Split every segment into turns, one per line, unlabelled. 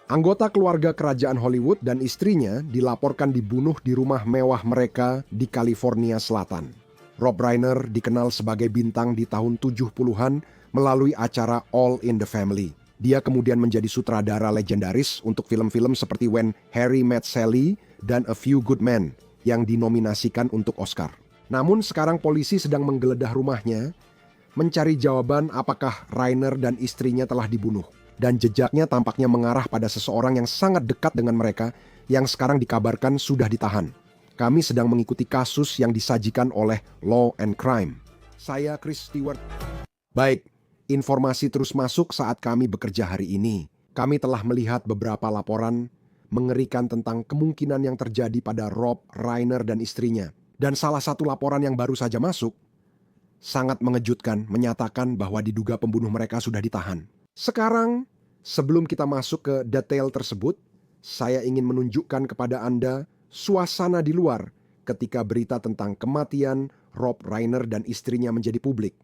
Anggota keluarga kerajaan Hollywood dan istrinya dilaporkan dibunuh di rumah mewah mereka di California Selatan. Rob Reiner dikenal sebagai bintang di tahun 70-an melalui acara All in the Family. Dia kemudian menjadi sutradara legendaris untuk film-film seperti When Harry Met Sally dan A Few Good Men yang dinominasikan untuk Oscar. Namun sekarang polisi sedang menggeledah rumahnya, mencari jawaban apakah Reiner dan istrinya telah dibunuh. Dan jejaknya tampaknya mengarah pada seseorang yang sangat dekat dengan mereka yang sekarang dikabarkan sudah ditahan. Kami sedang mengikuti kasus yang disajikan oleh Law and Crime. Saya Chris Stewart. Baik, informasi terus masuk saat kami bekerja hari ini. Kami telah melihat beberapa laporan mengerikan tentang kemungkinan yang terjadi pada Rob Reiner dan istrinya. Dan salah satu laporan yang baru saja masuk sangat mengejutkan, menyatakan bahwa diduga pembunuh mereka sudah ditahan. Sekarang, sebelum kita masuk ke detail tersebut, saya ingin menunjukkan kepada Anda suasana di luar ketika berita tentang kematian Rob Reiner dan istrinya menjadi publik.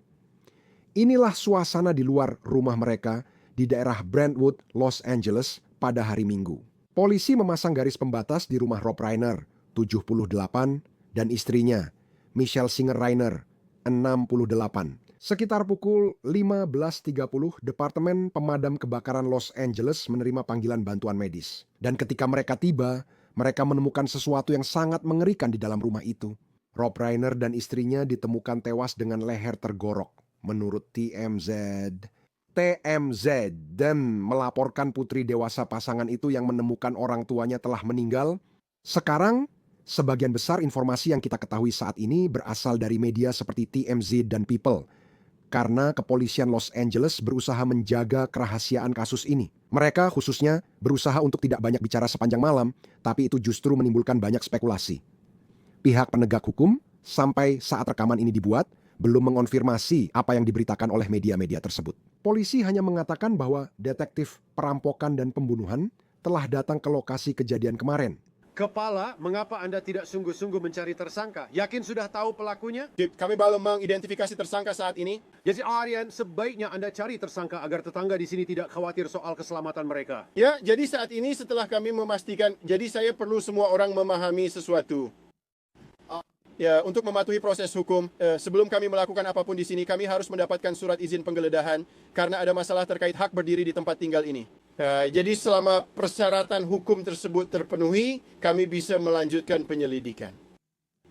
Inilah suasana di luar rumah mereka di daerah Brentwood, Los Angeles pada hari Minggu. Polisi memasang garis pembatas di rumah Rob Reiner, 78, dan istrinya, Michelle Singer Reiner, 68. Sekitar pukul 15.30, Departemen Pemadam Kebakaran Los Angeles menerima panggilan bantuan medis. Dan ketika mereka tiba, mereka menemukan sesuatu yang sangat mengerikan di dalam rumah itu. Rob Reiner dan istrinya ditemukan tewas dengan leher tergorok. Menurut TMZ dan melaporkan putri dewasa pasangan itu yang menemukan orang tuanya telah meninggal. Sekarang, sebagian besar informasi yang kita ketahui saat ini berasal dari media seperti TMZ dan People. Karena kepolisian Los Angeles berusaha menjaga kerahasiaan kasus ini. Mereka khususnya berusaha untuk tidak banyak bicara sepanjang malam, tapi itu justru menimbulkan banyak spekulasi. Pihak penegak hukum, sampai saat rekaman ini dibuat, belum mengonfirmasi apa yang diberitakan oleh media-media tersebut. Polisi hanya mengatakan bahwa detektif perampokan dan pembunuhan telah datang ke lokasi kejadian kemarin.
Kepala, mengapa Anda tidak sungguh-sungguh mencari tersangka? Yakin sudah tahu pelakunya?
Kami belum mengidentifikasi tersangka saat ini.
Jadi Aryan, sebaiknya Anda cari tersangka agar tetangga di sini tidak khawatir soal keselamatan mereka.
Ya, jadi saat ini setelah kami memastikan, jadi saya perlu semua orang memahami sesuatu. Ya, untuk mematuhi proses hukum, sebelum kami melakukan apapun di sini, kami harus mendapatkan surat izin penggeledahan karena ada masalah terkait hak berdiri di tempat tinggal ini. Jadi selama persyaratan hukum tersebut terpenuhi, kami bisa melanjutkan penyelidikan.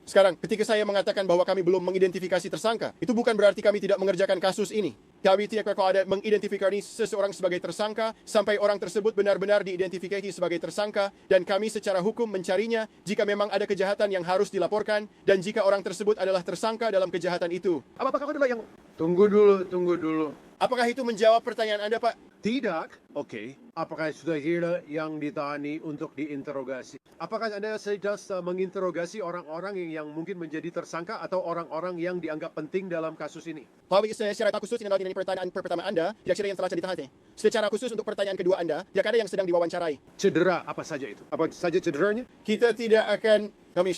Sekarang, ketika saya mengatakan bahwa kami belum mengidentifikasi tersangka, itu bukan berarti kami tidak mengerjakan kasus ini. Kami tidak ada mengidentifikasi seseorang sebagai tersangka sampai orang tersebut benar-benar diidentifikasi sebagai tersangka, dan kami secara hukum mencarinya jika memang ada kejahatan yang harus dilaporkan dan jika orang tersebut adalah tersangka dalam kejahatan itu.
Apakah adalah yang...
Tunggu dulu.
Apakah itu menjawab pertanyaan Anda, Pak?
Tidak? Oke. Apakah sudah tidak yang ditahani untuk diinterogasi? Apakah Anda sedang menginterogasi orang-orang yang mungkin menjadi tersangka atau orang-orang yang dianggap penting dalam kasus ini?
Kalau secara khusus ini pertanyaan pertama Anda, tidak ada yang telah ditahani. Secara khusus untuk pertanyaan kedua Anda, tidak ada yang sedang diwawancarai.
Cedera apa saja itu? Apa saja cederanya?
Kita tidak akan, kami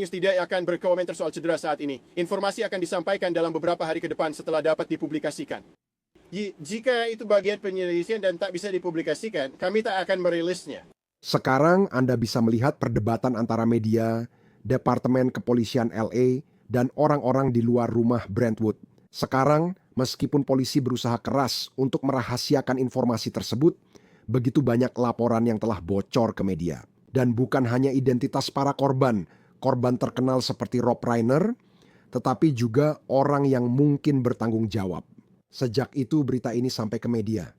tidak akan berkomentar soal cedera saat ini. Informasi akan disampaikan dalam beberapa hari ke depan setelah dapat dipublikasikan. Jika itu bagian penyelidikan dan tak bisa dipublikasikan, kami tak akan merilisnya.
Sekarang Anda bisa melihat perdebatan antara media, Departemen Kepolisian LA, dan orang-orang di luar rumah Brentwood. Sekarang, meskipun polisi berusaha keras untuk merahasiakan informasi tersebut, begitu banyak laporan yang telah bocor ke media. Dan bukan hanya identitas para korban terkenal seperti Rob Reiner, tetapi juga orang yang mungkin bertanggung jawab. Sejak itu berita ini sampai ke media.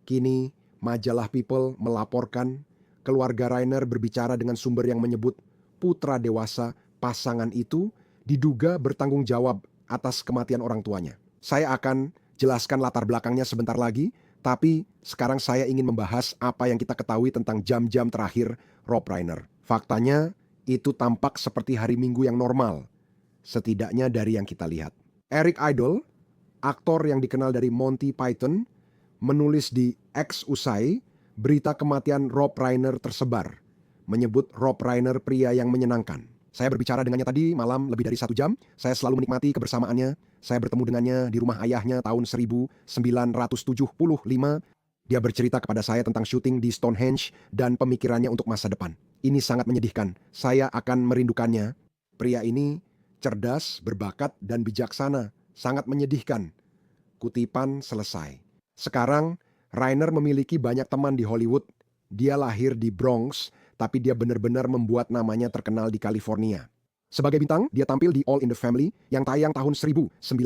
Kini, majalah People melaporkan keluarga Reiner berbicara dengan sumber yang menyebut putra dewasa pasangan itu diduga bertanggung jawab atas kematian orang tuanya. Saya akan jelaskan latar belakangnya sebentar lagi, tapi sekarang saya ingin membahas apa yang kita ketahui tentang jam-jam terakhir Rob Reiner. Faktanya, itu tampak seperti hari Minggu yang normal, setidaknya dari yang kita lihat. Eric Idle, aktor yang dikenal dari Monty Python, menulis di X usai berita kematian Rob Reiner tersebar, menyebut Rob Reiner pria yang menyenangkan. Saya berbicara dengannya tadi malam lebih dari 1 jam. Saya selalu menikmati kebersamaannya. Saya bertemu dengannya di rumah ayahnya tahun 1975. Dia bercerita kepada saya tentang syuting di Stonehenge dan pemikirannya untuk masa depan. Ini sangat menyedihkan. Saya akan merindukannya. Pria ini cerdas, berbakat, dan bijaksana. Sangat menyedihkan. Kutipan selesai. Sekarang, Reiner memiliki banyak teman di Hollywood. Dia lahir di Bronx, tapi dia benar-benar membuat namanya terkenal di California. Sebagai bintang, dia tampil di All in the Family yang tayang tahun 1979.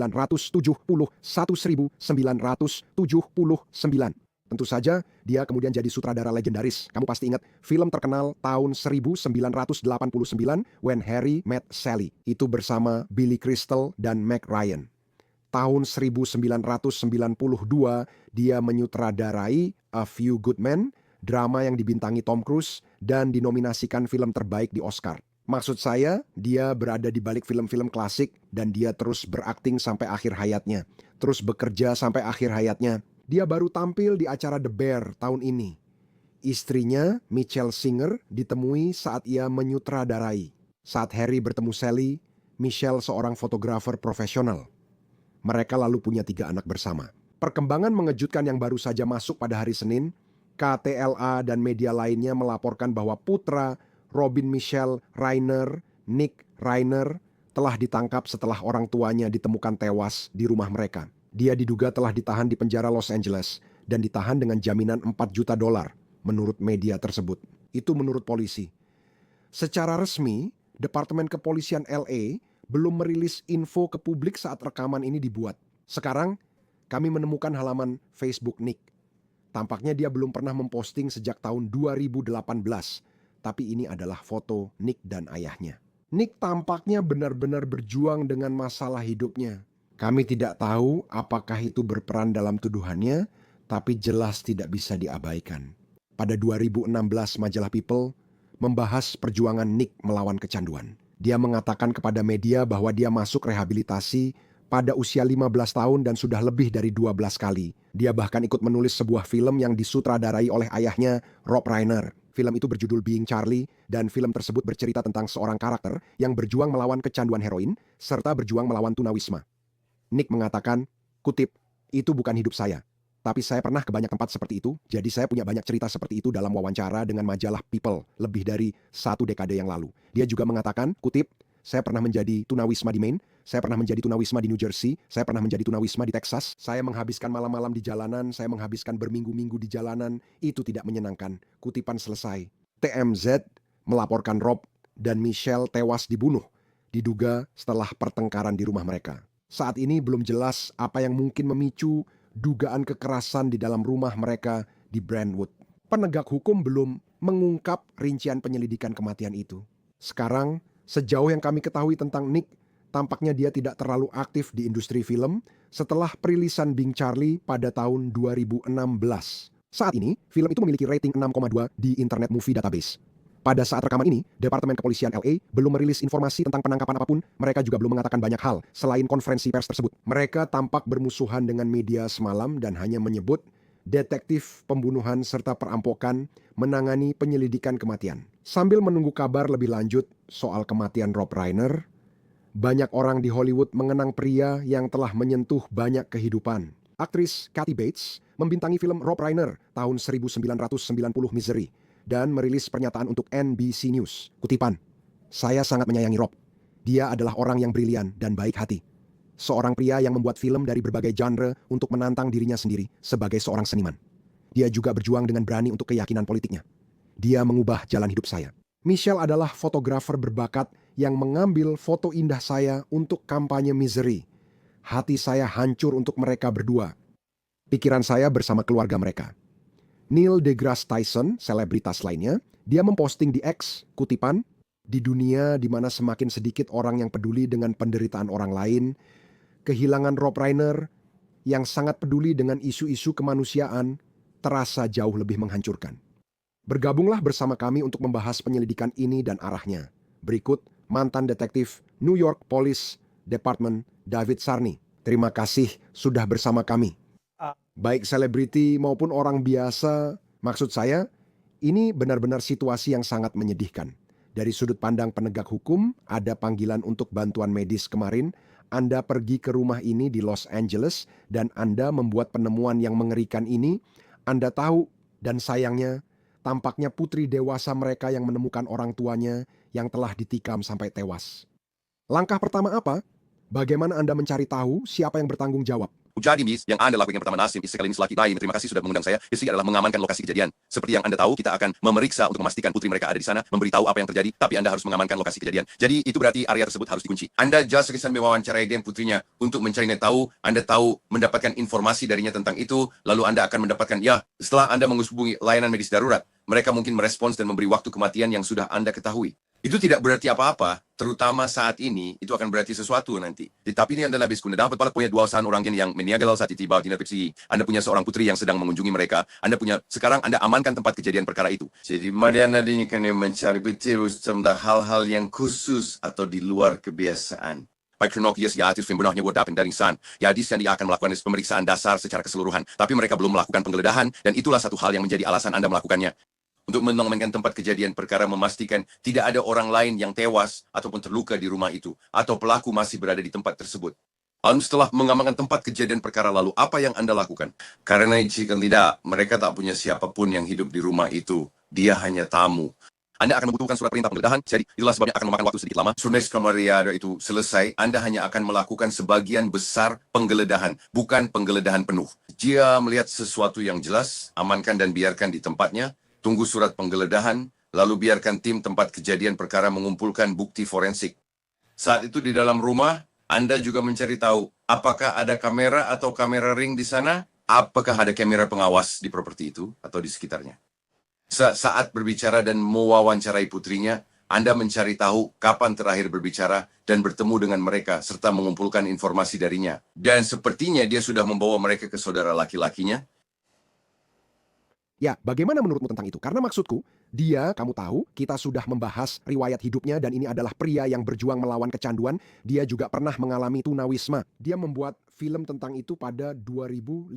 Tentu saja, dia kemudian jadi sutradara legendaris. Kamu pasti ingat film terkenal tahun 1989, When Harry Met Sally. Itu bersama Billy Crystal dan Meg Ryan. Tahun 1992, dia menyutradarai A Few Good Men, drama yang dibintangi Tom Cruise dan dinominasikan film terbaik di Oscar. Maksud saya, dia berada di balik film-film klasik dan dia terus berakting sampai akhir hayatnya. Terus bekerja sampai akhir hayatnya. Dia baru tampil di acara The Bear tahun ini. Istrinya, Michelle Singer, ditemui saat ia menyutradarai. Saat Harry bertemu Sally, Michelle seorang fotografer profesional. Mereka lalu punya 3 anak bersama. Perkembangan mengejutkan yang baru saja masuk pada hari Senin, KTLA dan media lainnya melaporkan bahwa putra Robin Michelle Reiner, Nick Reiner, telah ditangkap setelah orang tuanya ditemukan tewas di rumah mereka. Dia diduga telah ditahan di penjara Los Angeles dan ditahan dengan jaminan $4 juta menurut media tersebut. Itu menurut polisi. Secara resmi, Departemen Kepolisian LA belum merilis info ke publik saat rekaman ini dibuat. Sekarang, kami menemukan halaman Facebook Nick. Tampaknya dia belum pernah memposting sejak tahun 2018. Tapi ini adalah foto Nick dan ayahnya. Nick tampaknya benar-benar berjuang dengan masalah hidupnya. Kami tidak tahu apakah itu berperan dalam tuduhannya, tapi jelas tidak bisa diabaikan. Pada 2016, majalah People membahas perjuangan Nick melawan kecanduan. Dia mengatakan kepada media bahwa dia masuk rehabilitasi pada usia 15 tahun dan sudah lebih dari 12 kali. Dia bahkan ikut menulis sebuah film yang disutradarai oleh ayahnya, Rob Reiner. Film itu berjudul Being Charlie, dan film tersebut bercerita tentang seorang karakter yang berjuang melawan kecanduan heroin, serta berjuang melawan tunawisma. Nick mengatakan, kutip, itu bukan hidup saya. Tapi saya pernah ke banyak tempat seperti itu, jadi saya punya banyak cerita seperti itu dalam wawancara dengan majalah People lebih dari 1 dekade yang lalu. Dia juga mengatakan, kutip, saya pernah menjadi tunawisma di Maine, saya pernah menjadi tunawisma di New Jersey, saya pernah menjadi tunawisma di Texas, saya menghabiskan malam-malam di jalanan, saya menghabiskan berminggu-minggu di jalanan, itu tidak menyenangkan. Kutipan selesai. TMZ melaporkan Rob dan Michelle tewas dibunuh, diduga setelah pertengkaran di rumah mereka. Saat ini belum jelas apa yang mungkin memicu dugaan kekerasan di dalam rumah mereka di Brentwood. Penegak hukum belum mengungkap rincian penyelidikan kematian itu. Sekarang, sejauh yang kami ketahui tentang Nick, tampaknya dia tidak terlalu aktif di industri film setelah perilisan Being Charlie pada tahun 2016. Saat ini, film itu memiliki rating 6,2 di Internet Movie Database. Pada saat rekaman ini, Departemen Kepolisian LA belum merilis informasi tentang penangkapan apapun. Mereka juga belum mengatakan banyak hal selain konferensi pers tersebut. Mereka tampak bermusuhan dengan media semalam dan hanya menyebut detektif pembunuhan serta perampokan menangani penyelidikan kematian. Sambil menunggu kabar lebih lanjut soal kematian Rob Reiner, banyak orang di Hollywood mengenang pria yang telah menyentuh banyak kehidupan. Aktris Kathy Bates membintangi film Rob Reiner tahun 1990 Misery dan merilis pernyataan untuk NBC News. Kutipan, saya sangat menyayangi Rob. Dia adalah orang yang brilian dan baik hati. Seorang pria yang membuat film dari berbagai genre untuk menantang dirinya sendiri sebagai seorang seniman. Dia juga berjuang dengan berani untuk keyakinan politiknya. Dia mengubah jalan hidup saya. Michelle adalah fotografer berbakat yang mengambil foto indah saya untuk kampanye Misery. Hati saya hancur untuk mereka berdua. Pikiran saya bersama keluarga mereka. Neil deGrasse Tyson, selebritas lainnya, dia memposting di X, kutipan, di dunia di mana semakin sedikit orang yang peduli dengan penderitaan orang lain, kehilangan Rob Reiner yang sangat peduli dengan isu-isu kemanusiaan terasa jauh lebih menghancurkan. Bergabunglah bersama kami untuk membahas penyelidikan ini dan arahnya. Berikut mantan detektif New York Police Department David Sarney. Terima kasih sudah bersama kami. Baik selebriti maupun orang biasa, maksud saya, ini benar-benar situasi yang sangat menyedihkan. Dari sudut pandang penegak hukum, ada panggilan untuk bantuan medis kemarin. Anda pergi ke rumah ini di Los Angeles dan Anda membuat penemuan yang mengerikan ini. Anda tahu, dan sayangnya, tampaknya putri dewasa mereka yang menemukan orang tuanya yang telah ditikam sampai tewas. Langkah pertama apa? Bagaimana Anda mencari tahu siapa yang bertanggung jawab?
Jadi, Miss, yang Anda lakukan yang pertama Nasim, istri kalian selaki lain, terima kasih sudah mengundang saya. Istri adalah mengamankan lokasi kejadian. Seperti yang Anda tahu, kita akan memeriksa untuk memastikan putri mereka ada di sana, memberitahu apa yang terjadi, tapi Anda harus mengamankan lokasi kejadian. Jadi, itu berarti area tersebut harus dikunci. Anda just recently mewawancarai dan putrinya untuk mencari tahu, Anda tahu, mendapatkan informasi darinya tentang itu, lalu Anda akan mendapatkan, ya, setelah Anda menghubungi layanan medis darurat, mereka mungkin merespons dan memberi waktu kematian yang sudah Anda ketahui. Itu tidak berarti apa-apa, terutama saat ini, itu akan berarti sesuatu nanti. Tetapi ini adalah bis, dapat pala punya dua orang yang meniagal saat tiba di nepiksi. Anda punya seorang putri yang sedang mengunjungi mereka. Sekarang Anda amankan tempat kejadian perkara itu.
Jadi Mariana ini kan mencari betul tentang hal-hal yang khusus atau di luar kebiasaan.
Baik kronologis ya, itu sebenarnya buat dapat dari san. Ya, dia akan melakukan pemeriksaan dasar secara keseluruhan. Tapi mereka belum melakukan penggeledahan, dan itulah satu hal yang menjadi alasan Anda melakukannya. Untuk mengamankan tempat kejadian perkara, memastikan tidak ada orang lain yang tewas ataupun terluka di rumah itu, atau pelaku masih berada di tempat tersebut. Setelah mengamankan tempat kejadian perkara lalu, apa yang Anda lakukan?
Karena jika tidak, mereka tak punya siapapun yang hidup di rumah itu. Dia hanya tamu.
Anda akan membutuhkan surat perintah penggeledahan, jadi itulah sebabnya akan memakan waktu sedikit lama.
Sunes Kamariada itu selesai, Anda hanya akan melakukan sebagian besar penggeledahan, bukan penggeledahan penuh. Jika melihat sesuatu yang jelas, amankan dan biarkan di tempatnya. Tunggu surat penggeledahan, lalu biarkan tim tempat kejadian perkara mengumpulkan bukti forensik. Saat itu di dalam rumah, Anda juga mencari tahu apakah ada kamera atau kamera ring di sana, apakah ada kamera pengawas di properti itu atau di sekitarnya. Saat berbicara dan mewawancarai putrinya, Anda mencari tahu kapan terakhir berbicara dan bertemu dengan mereka serta mengumpulkan informasi darinya. Dan sepertinya dia sudah membawa mereka ke saudara laki-lakinya.
Ya, bagaimana menurutmu tentang itu? Karena maksudku, kamu tahu, kita sudah membahas riwayat hidupnya dan ini adalah pria yang berjuang melawan kecanduan. Dia juga pernah mengalami tunawisma. Dia membuat film tentang itu pada 2015.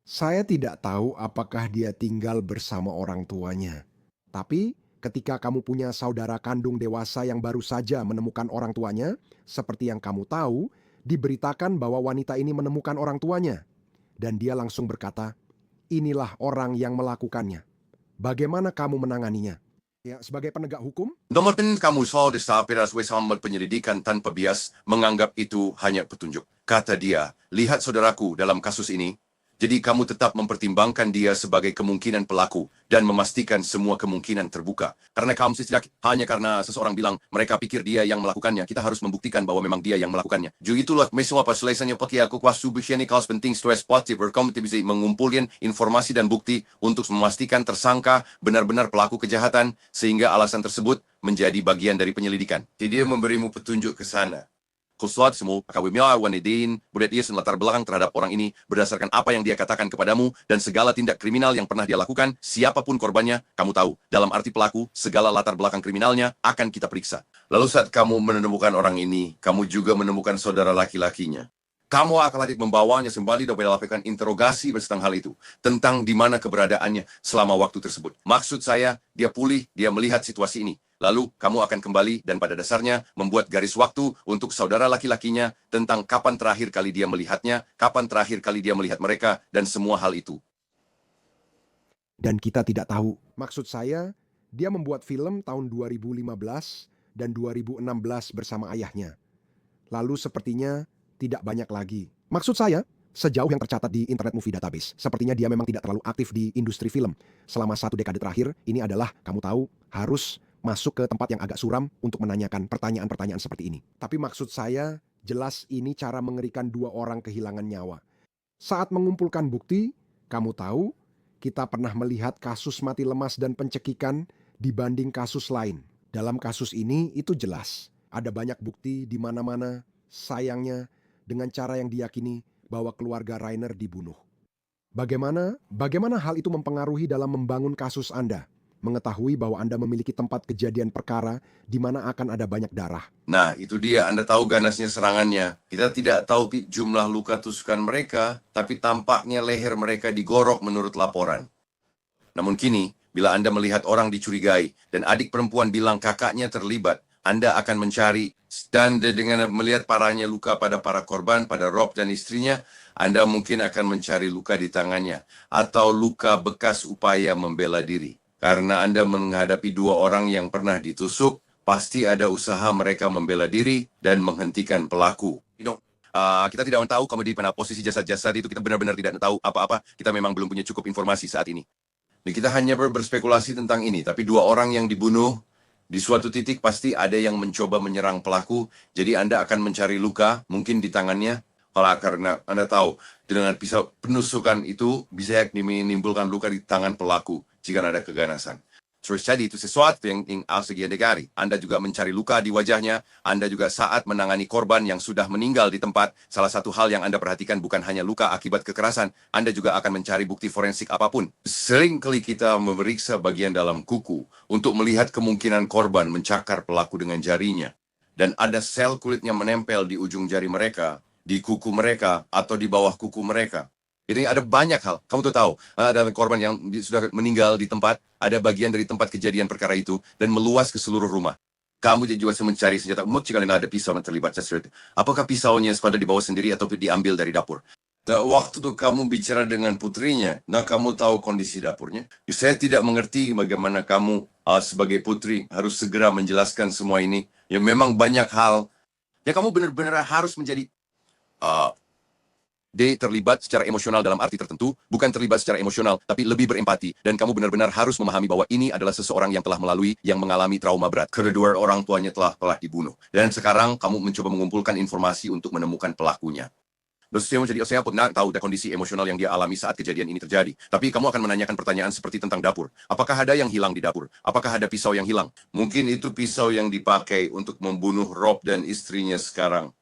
Saya tidak tahu apakah dia tinggal bersama orang tuanya. Tapi, ketika kamu punya saudara kandung dewasa yang baru saja menemukan orang tuanya, seperti yang kamu tahu, diberitakan bahwa wanita ini menemukan orang tuanya. Dan dia langsung berkata, inilah orang yang melakukannya. Bagaimana kamu menanganinya? Ya, sebagai penegak hukum?
Nomor kamu soal disapiras sambil penyelidikan tanpa bias menganggap itu hanya petunjuk. Kata dia, lihat saudaraku dalam kasus ini. Jadi kamu tetap mempertimbangkan dia sebagai kemungkinan pelaku dan memastikan semua kemungkinan terbuka. Karena kamu tidak hanya karena seseorang bilang mereka pikir dia yang melakukannya, kita harus membuktikan bahwa memang dia yang melakukannya. Jadi itulah semua selesainya pakai aku kuas subisiani kaos penting stress positif berkamu bisa mengumpulkan informasi dan bukti untuk memastikan tersangka benar-benar pelaku kejahatan sehingga alasan tersebut menjadi bagian dari penyelidikan.
Jadi dia memberimu petunjuk ke sana.
Khususnya semua kawimnya wanidin, budet dia latar belakang terhadap orang ini berdasarkan apa yang dia katakan kepadamu dan segala tindak kriminal yang pernah dia lakukan, siapapun korbannya, kamu tahu. Dalam arti pelaku, segala latar belakang kriminalnya akan kita periksa.
Lalu saat kamu menemukan orang ini, kamu juga menemukan saudara laki-lakinya.
Kamu akan membawanya kembali dan melakukan interogasi tentang hal itu, tentang di mana keberadaannya selama waktu tersebut. Maksud saya, dia pulih, dia melihat situasi ini. Lalu kamu akan kembali dan pada dasarnya membuat garis waktu untuk saudara laki-lakinya tentang kapan terakhir kali dia melihatnya, kapan terakhir kali dia melihat mereka, dan semua hal itu.
Dan kita tidak tahu. Maksud saya, dia membuat film tahun 2015 dan 2016 bersama ayahnya. Lalu sepertinya tidak banyak lagi. Maksud saya, sejauh yang tercatat di Internet Movie Database, sepertinya dia memang tidak terlalu aktif di industri film. Selama 1 dekade terakhir, ini adalah, kamu tahu, harus masuk ke tempat yang agak suram untuk menanyakan pertanyaan-pertanyaan seperti ini. Tapi maksud saya, jelas ini cara mengerikan 2 orang kehilangan nyawa. Saat mengumpulkan bukti, kamu tahu, kita pernah melihat kasus mati lemas dan pencekikan dibanding kasus lain. Dalam kasus ini, itu jelas. Ada banyak bukti di mana-mana, sayangnya, dengan cara yang diyakini bahwa keluarga Rainer dibunuh. Bagaimana hal itu mempengaruhi dalam membangun kasus Anda? Mengetahui bahwa Anda memiliki tempat kejadian perkara di mana akan ada banyak darah.
Nah, itu dia. Anda tahu ganasnya serangannya. Kita tidak tahu jumlah luka tusukan mereka, tapi tampaknya leher mereka digorok menurut laporan.
Namun kini, bila Anda melihat orang dicurigai dan adik perempuan bilang kakaknya terlibat,
Anda akan mencari, dan dengan melihat parahnya luka pada para korban, pada Rob dan istrinya, Anda mungkin akan mencari luka di tangannya, atau luka bekas upaya membela diri. Karena Anda menghadapi dua orang yang pernah ditusuk, pasti ada usaha mereka membela diri dan menghentikan pelaku. Kita tidak tahu kamu di mana posisi jasad-jasad itu, kita benar-benar tidak tahu apa-apa, kita memang belum punya cukup informasi saat ini. Dan kita hanya berspekulasi tentang ini, tapi dua orang yang dibunuh, di suatu titik pasti ada yang mencoba menyerang pelaku, jadi Anda akan mencari luka, mungkin di tangannya, karena Anda tahu, dengan pisau penusukan itu bisa menimbulkan luka di tangan pelaku, jika ada keganasan. Terus jadi itu sesuatu yang asli dicari. Anda juga mencari luka di wajahnya, Anda juga saat menangani korban yang sudah meninggal di tempat, salah satu hal yang Anda perhatikan bukan hanya luka akibat kekerasan, Anda juga akan mencari bukti forensik apapun. Seringkali kita memeriksa bagian dalam kuku untuk melihat kemungkinan korban mencakar pelaku dengan jarinya. Dan ada sel kulitnya menempel di ujung jari mereka, di kuku mereka, atau di bawah kuku mereka. Jadi ada banyak hal. Kamu tuh tahu, ada korban yang sudah meninggal di tempat, ada bagian dari tempat kejadian perkara itu, dan meluas ke seluruh rumah. Kamu juga mencari senjata. Jika ada pisau yang terlibat sesuatu, apakah pisaunya sepada dibawa sendiri atau diambil dari dapur? Waktu tuh kamu bicara dengan putrinya, nah kamu tahu kondisi dapurnya. Saya tidak mengerti bagaimana kamu sebagai putri harus segera menjelaskan semua ini. Ya memang banyak hal. Ya kamu benar-benar harus menjadi... dia terlibat secara emosional dalam arti tertentu, bukan terlibat secara emosional, tapi lebih berempati, dan kamu benar-benar harus memahami bahwa ini adalah seseorang yang telah mengalami trauma berat. Kedua orang tuanya telah dibunuh. Dan sekarang kamu mencoba mengumpulkan informasi untuk menemukan pelakunya. Terus saya pun tahu kondisi emosional yang dia alami saat kejadian ini terjadi. Tapi kamu akan menanyakan pertanyaan seperti tentang dapur. Apakah ada yang hilang di dapur? Apakah ada pisau yang hilang? Mungkin itu pisau yang dipakai untuk membunuh Rob dan istrinya sekarang.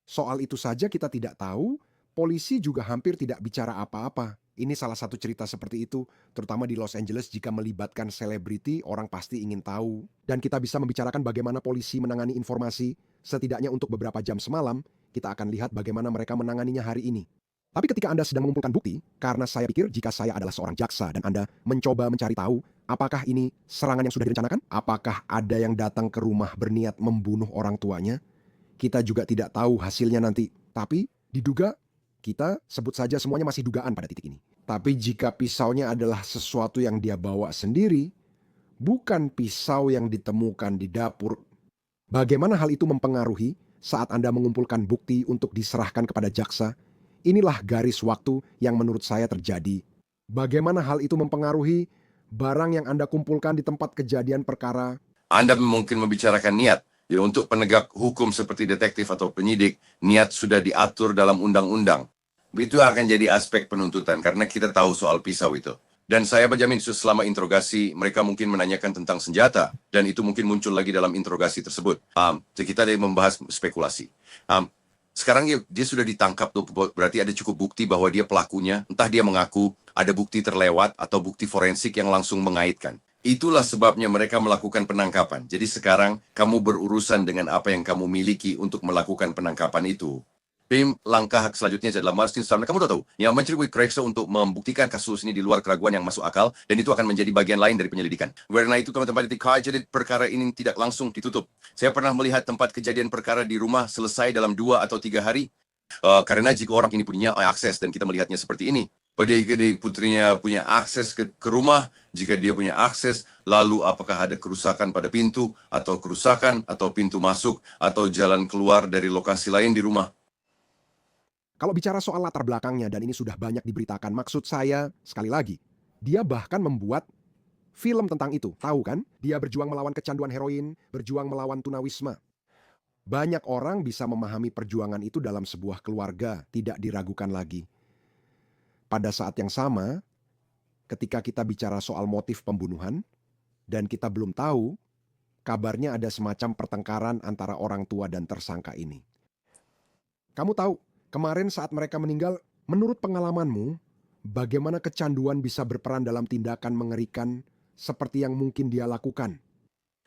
Soal itu saja kita tidak tahu, polisi juga hampir tidak bicara apa-apa. Ini salah satu cerita seperti itu, terutama di Los Angeles jika melibatkan selebriti, orang pasti ingin tahu. Dan kita bisa membicarakan bagaimana polisi menangani informasi, setidaknya untuk beberapa jam semalam, kita akan lihat bagaimana mereka menanganinya hari ini. Tapi ketika Anda sedang mengumpulkan bukti, karena saya pikir jika saya adalah seorang jaksa dan Anda mencoba mencari tahu, apakah ini serangan yang sudah direncanakan? Apakah ada yang datang ke rumah berniat membunuh orang tuanya? Kita juga tidak tahu hasilnya nanti. Tapi diduga, kita sebut saja semuanya masih dugaan pada titik ini. Tapi jika pisaunya adalah sesuatu yang dia bawa sendiri, bukan pisau yang ditemukan di dapur, bagaimana hal itu mempengaruhi saat Anda mengumpulkan bukti untuk diserahkan kepada jaksa? Inilah garis waktu yang menurut saya terjadi. Bagaimana hal itu mempengaruhi barang yang Anda kumpulkan di tempat kejadian perkara?
Anda mungkin membicarakan niat. Ya, untuk penegak hukum seperti detektif atau penyidik, niat sudah diatur dalam undang-undang. Itu akan jadi aspek penuntutan, karena kita tahu soal pisau itu. Dan saya berjamin selama interogasi, mereka mungkin menanyakan tentang senjata, dan itu mungkin muncul lagi dalam interogasi tersebut. Kita ada membahas spekulasi. Sekarang dia sudah ditangkap, tuh, berarti ada cukup bukti bahwa dia pelakunya, entah dia mengaku, ada bukti terlewat, atau bukti forensik yang langsung mengaitkan. Itulah sebabnya mereka melakukan penangkapan. Jadi sekarang kamu berurusan dengan apa yang kamu miliki untuk melakukan penangkapan itu. Langkah selanjutnya adalah Martin Starr. Kamu tahu, yang mencari Craigso untuk membuktikan kasus ini di luar keraguan yang masuk akal, dan itu akan menjadi bagian lain dari penyelidikan. Karena itu teman-teman, jadi perkara ini tidak langsung ditutup. Saya pernah melihat tempat kejadian perkara di rumah selesai dalam 2 atau 3 hari. Karena jika orang ini punya akses, dan kita melihatnya seperti ini, putrinya punya akses ke rumah, jika dia punya akses, lalu apakah ada kerusakan pada pintu, atau kerusakan, atau pintu masuk, atau jalan keluar dari lokasi lain di rumah.
Kalau bicara soal latar belakangnya, dan ini sudah banyak diberitakan, maksud saya, sekali lagi, dia bahkan membuat film tentang itu, tahu kan? Dia berjuang melawan kecanduan heroin, berjuang melawan tunawisma. Banyak orang bisa memahami perjuangan itu dalam sebuah keluarga, tidak diragukan lagi. Pada saat yang sama, ketika kita bicara soal motif pembunuhan, dan kita belum tahu, kabarnya ada semacam pertengkaran antara orang tua dan tersangka ini. Kamu tahu, kemarin saat mereka meninggal, menurut pengalamanmu, bagaimana kecanduan bisa berperan dalam tindakan mengerikan seperti yang mungkin dia lakukan?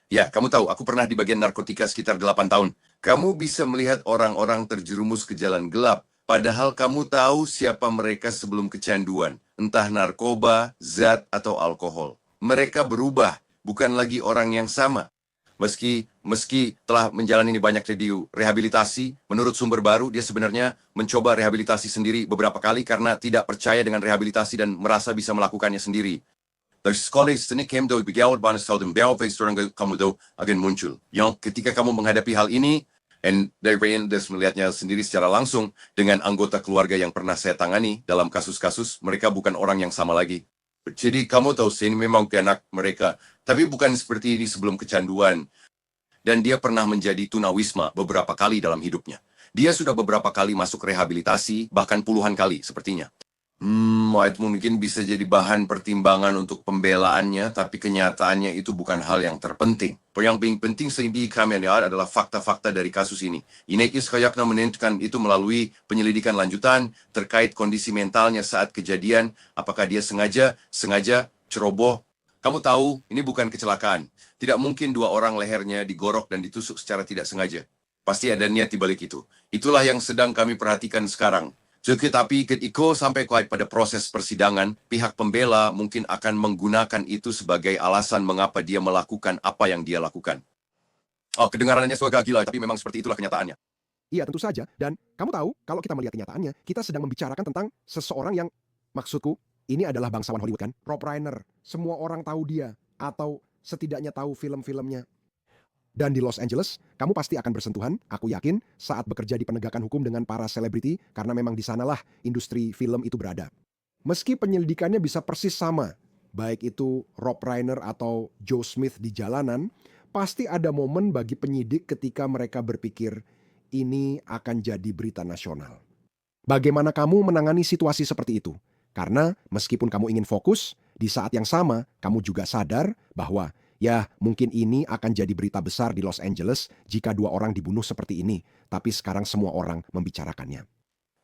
Ya, kamu tahu, aku pernah di bagian narkotika sekitar 8 tahun. Kamu bisa melihat orang-orang terjerumus ke jalan gelap, padahal kamu tahu siapa mereka sebelum kecanduan, entah narkoba, zat, atau alkohol. Mereka berubah, bukan lagi orang yang sama. Meski telah menjalani banyak rehabilitasi, menurut sumber baru dia sebenarnya mencoba rehabilitasi sendiri beberapa kali karena tidak percaya dengan rehabilitasi dan merasa bisa melakukannya sendiri. Dari sekolah seni kamu daw bigawad banas tahu dan bawah orang kamu daw akan muncul. Yang ketika kamu menghadapi hal ini, dan dari melihatnya sendiri secara langsung dengan anggota keluarga yang pernah saya tangani dalam kasus-kasus, mereka bukan orang yang sama lagi. Jadi kamu tahu ini memang anak mereka, tapi bukan seperti ini sebelum kecanduan. Dan dia pernah menjadi tunawisma beberapa kali dalam hidupnya. Dia sudah beberapa kali masuk rehabilitasi, bahkan puluhan kali sepertinya. Itu mungkin bisa jadi bahan pertimbangan untuk pembelaannya, tapi kenyataannya itu bukan hal yang terpenting. Yang paling penting sehingga kami lihat adalah fakta-fakta dari kasus ini. Inekis kayaknya menentukan itu melalui penyelidikan lanjutan terkait kondisi mentalnya saat kejadian, apakah dia sengaja ceroboh. Kamu tahu, ini bukan kecelakaan. Tidak mungkin dua orang lehernya digorok dan ditusuk secara tidak sengaja. Pasti ada niat di balik itu. Itulah yang sedang kami perhatikan sekarang. Tapi ketika sampai pada proses persidangan, pihak pembela mungkin akan menggunakan itu sebagai alasan mengapa dia melakukan apa yang dia lakukan. Kedengarannya agak gila, tapi memang seperti itulah kenyataannya.
Iya, tentu saja. Dan kamu tahu, kalau kita melihat kenyataannya, kita sedang membicarakan tentang seseorang yang, maksudku, ini adalah bangsawan Hollywood kan? Rob Reiner. Semua orang tahu dia, atau setidaknya tahu film-filmnya. Dan di Los Angeles, kamu pasti akan bersentuhan, aku yakin, saat bekerja di penegakan hukum dengan para selebriti, karena memang di sanalah industri film itu berada. Meski penyelidikannya bisa persis sama, baik itu Rob Reiner atau Joe Smith di jalanan, pasti ada momen bagi penyidik ketika mereka berpikir, ini akan jadi berita nasional. Bagaimana kamu menangani situasi seperti itu? Karena meskipun kamu ingin fokus, di saat yang sama, kamu juga sadar bahwa ya, mungkin ini akan jadi berita besar di Los Angeles jika dua orang dibunuh seperti ini. Tapi sekarang semua orang membicarakannya.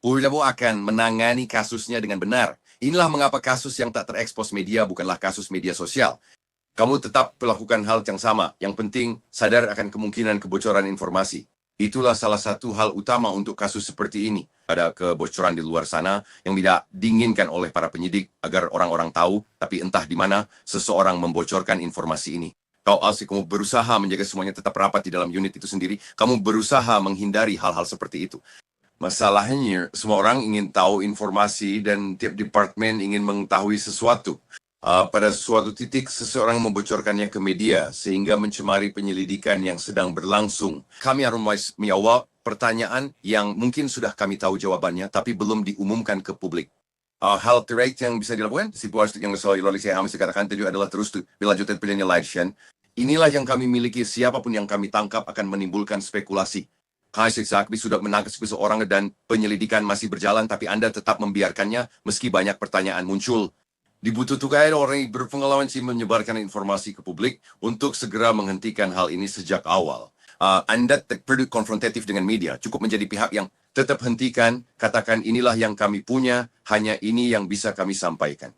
Ulamo akan menangani kasusnya dengan benar. Inilah mengapa kasus yang tak terekspos media bukanlah kasus media sosial. Kamu tetap melakukan hal yang sama. Yang penting, sadar akan kemungkinan kebocoran informasi. Itulah salah satu hal utama untuk kasus seperti ini. Ada kebocoran di luar sana yang tidak diinginkan oleh para penyidik agar orang-orang tahu, tapi entah di mana seseorang membocorkan informasi ini. Kamu berusaha menjaga semuanya tetap rapat di dalam unit itu sendiri, kamu berusaha menghindari hal-hal seperti itu. Masalahnya, semua orang ingin tahu informasi dan tiap departemen ingin mengetahui sesuatu. Pada suatu titik, seseorang membocorkannya ke media sehingga mencemari penyelidikan yang sedang berlangsung. Kami harus menjawab pertanyaan yang mungkin sudah kami tahu jawabannya, tapi belum diumumkan ke publik. Hal terakhir yang bisa dilakukan, situasi yang saya katakan tadi adalah terus dilanjutkan penyelidikan. Inilah yang kami miliki, siapapun yang kami tangkap akan menimbulkan spekulasi. Kami sudah menangkap seseorang dan penyelidikan masih berjalan, tapi Anda tetap membiarkannya meski banyak pertanyaan muncul. Dibutuhkan orang yang berpengalaman menyebarkan informasi ke publik untuk segera menghentikan hal ini sejak awal. Anda perlu konfrontatif dengan media, cukup menjadi pihak yang tetap hentikan, katakan inilah yang kami punya, hanya ini yang bisa kami sampaikan.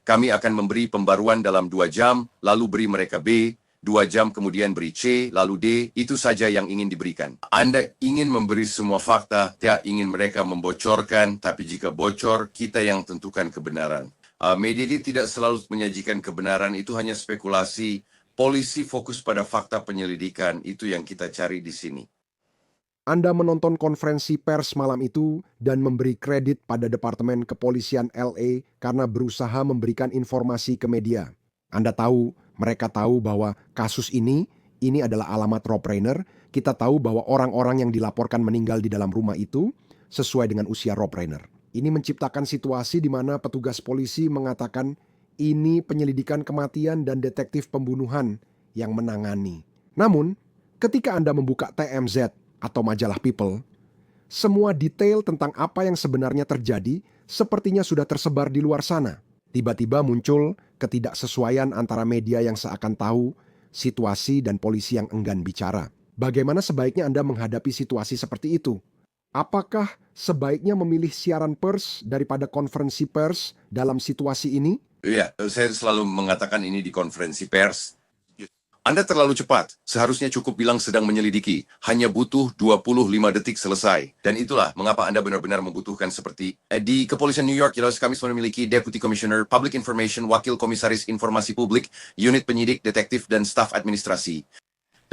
Kami akan memberi pembaruan dalam 2 jam, lalu beri mereka B, 2 jam kemudian beri C, lalu D, itu saja yang ingin diberikan. Anda ingin memberi semua fakta, tidak ingin mereka membocorkan, tapi jika bocor, kita yang tentukan kebenaran. Media tidak selalu menyajikan kebenaran, itu hanya spekulasi. Polisi fokus pada fakta penyelidikan, itu yang kita cari di sini.
Anda menonton konferensi pers malam itu dan memberi kredit pada Departemen Kepolisian LA karena berusaha memberikan informasi ke media. Anda tahu, mereka tahu bahwa kasus ini adalah alamat Rob Reiner. Kita tahu bahwa orang-orang yang dilaporkan meninggal di dalam rumah itu sesuai dengan usia Rob Reiner. Ini menciptakan situasi di mana petugas polisi mengatakan ini penyelidikan kematian dan detektif pembunuhan yang menangani. Namun, ketika Anda membuka TMZ atau majalah People, semua detail tentang apa yang sebenarnya terjadi sepertinya sudah tersebar di luar sana. Tiba-tiba muncul ketidaksesuaian antara media yang seakan tahu situasi dan polisi yang enggan bicara. Bagaimana sebaiknya Anda menghadapi situasi seperti itu? Apakah sebaiknya memilih siaran pers daripada konferensi pers dalam situasi ini?
Iya, saya selalu mengatakan ini di konferensi pers. Anda terlalu cepat. Seharusnya cukup bilang sedang menyelidiki. Hanya butuh 25 detik selesai. Dan itulah mengapa Anda benar-benar membutuhkan seperti di Kepolisian New York, kami memiliki Deputy Commissioner, Public Information, Wakil Komisaris Informasi Publik, Unit Penyidik, Detektif, dan Staf Administrasi.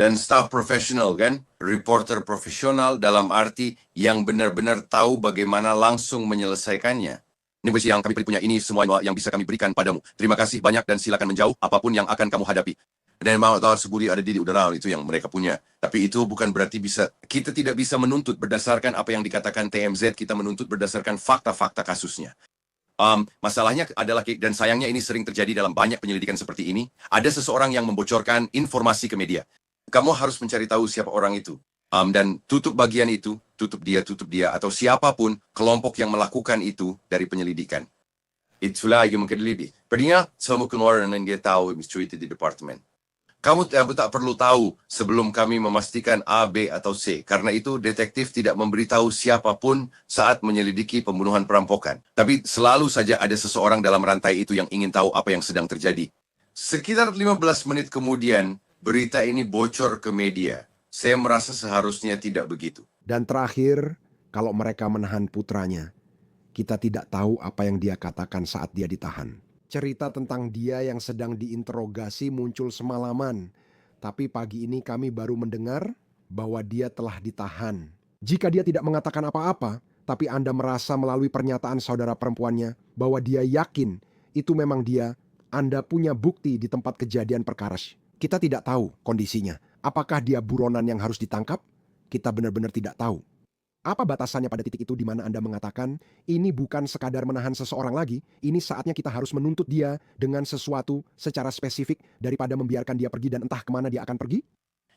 Dan staff profesional kan, reporter profesional dalam arti yang benar-benar tahu bagaimana langsung menyelesaikannya. Ini posisi yang kami punya, ini semua yang bisa kami berikan padamu. Terima kasih banyak dan silakan menjauh apapun yang akan kamu hadapi. Dan mau tahu sebudi ada di udara itu yang mereka punya. Tapi itu bukan berarti kita tidak bisa menuntut berdasarkan apa yang dikatakan TMZ, kita menuntut berdasarkan fakta-fakta kasusnya. Masalahnya adalah, dan sayangnya ini sering terjadi dalam banyak penyelidikan seperti ini, ada seseorang yang membocorkan informasi ke media. Kamu harus mencari tahu siapa orang itu. Dan tutup bagian itu, tutup dia, atau siapapun kelompok yang melakukan itu dari penyelidikan. Itulah yang mungkin lebih. Pernah semua keluar dan dia tahu misteri di departemen. Kamu tak perlu tahu sebelum kami memastikan A, B, atau C. Karena itu detektif tidak memberitahu siapapun saat menyelidiki pembunuhan perampokan. Tapi selalu saja ada seseorang dalam rantai itu yang ingin tahu apa yang sedang terjadi. Sekitar 15 menit kemudian, berita ini bocor ke media. Saya merasa seharusnya tidak begitu.
Dan terakhir, kalau mereka menahan putranya, kita tidak tahu apa yang dia katakan saat dia ditahan. Cerita tentang dia yang sedang diinterogasi muncul semalaman, tapi pagi ini kami baru mendengar bahwa dia telah ditahan. Jika dia tidak mengatakan apa-apa, tapi Anda merasa melalui pernyataan saudara perempuannya bahwa dia yakin itu memang dia, Anda punya bukti di tempat kejadian perkara. Kita tidak tahu kondisinya. Apakah dia buronan yang harus ditangkap? Kita benar-benar tidak tahu. Apa batasannya pada titik itu di mana Anda mengatakan, ini bukan sekadar menahan seseorang lagi, ini saatnya kita harus menuntut dia dengan sesuatu secara spesifik daripada membiarkan dia pergi dan entah kemana dia akan pergi?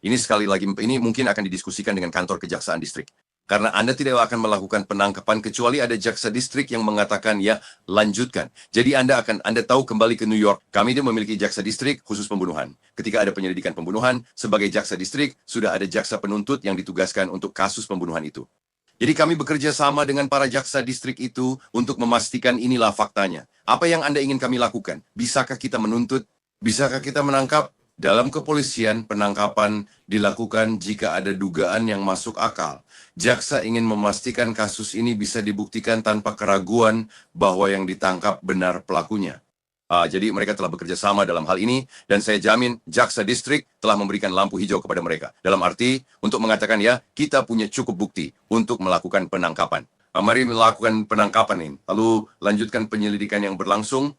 Ini sekali lagi, ini mungkin akan didiskusikan dengan kantor kejaksaan distrik. Karena Anda tidak akan melakukan penangkapan kecuali ada jaksa distrik yang mengatakan ya lanjutkan. Jadi Anda tahu kembali ke New York. Kami dia memiliki jaksa distrik khusus pembunuhan. Ketika ada penyelidikan pembunuhan, sebagai jaksa distrik sudah ada jaksa penuntut yang ditugaskan untuk kasus pembunuhan itu. Jadi kami bekerja sama dengan para jaksa distrik itu untuk memastikan inilah faktanya. Apa yang Anda ingin kami lakukan? Bisakah kita menuntut? Bisakah kita menangkap? Dalam kepolisian, penangkapan dilakukan jika ada dugaan yang masuk akal. Jaksa ingin memastikan kasus ini bisa dibuktikan tanpa keraguan bahwa yang ditangkap benar pelakunya. Jadi mereka telah bekerja sama dalam hal ini, dan saya jamin jaksa distrik telah memberikan lampu hijau kepada mereka. Dalam arti, untuk mengatakan ya, kita punya cukup bukti untuk melakukan penangkapan. Mari melakukan penangkapan ini, lalu lanjutkan penyelidikan yang berlangsung,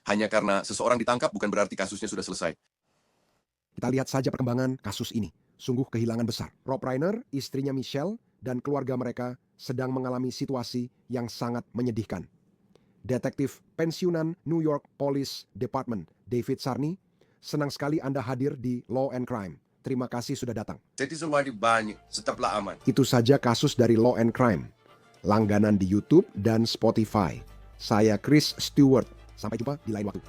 hanya karena seseorang ditangkap bukan berarti kasusnya sudah selesai.
Kita lihat saja perkembangan kasus ini. Sungguh kehilangan besar. Rob Reiner, istrinya Michelle, dan keluarga mereka sedang mengalami situasi yang sangat menyedihkan. Detektif pensiunan New York Police Department, David Sarney, senang sekali Anda hadir di Law and Crime. Terima kasih sudah datang.
Jadi semua banyak, tetaplah aman.
Itu saja kasus dari Law and Crime. Langganan di YouTube dan Spotify. Saya Chris Stewart. Sampai jumpa di lain waktu.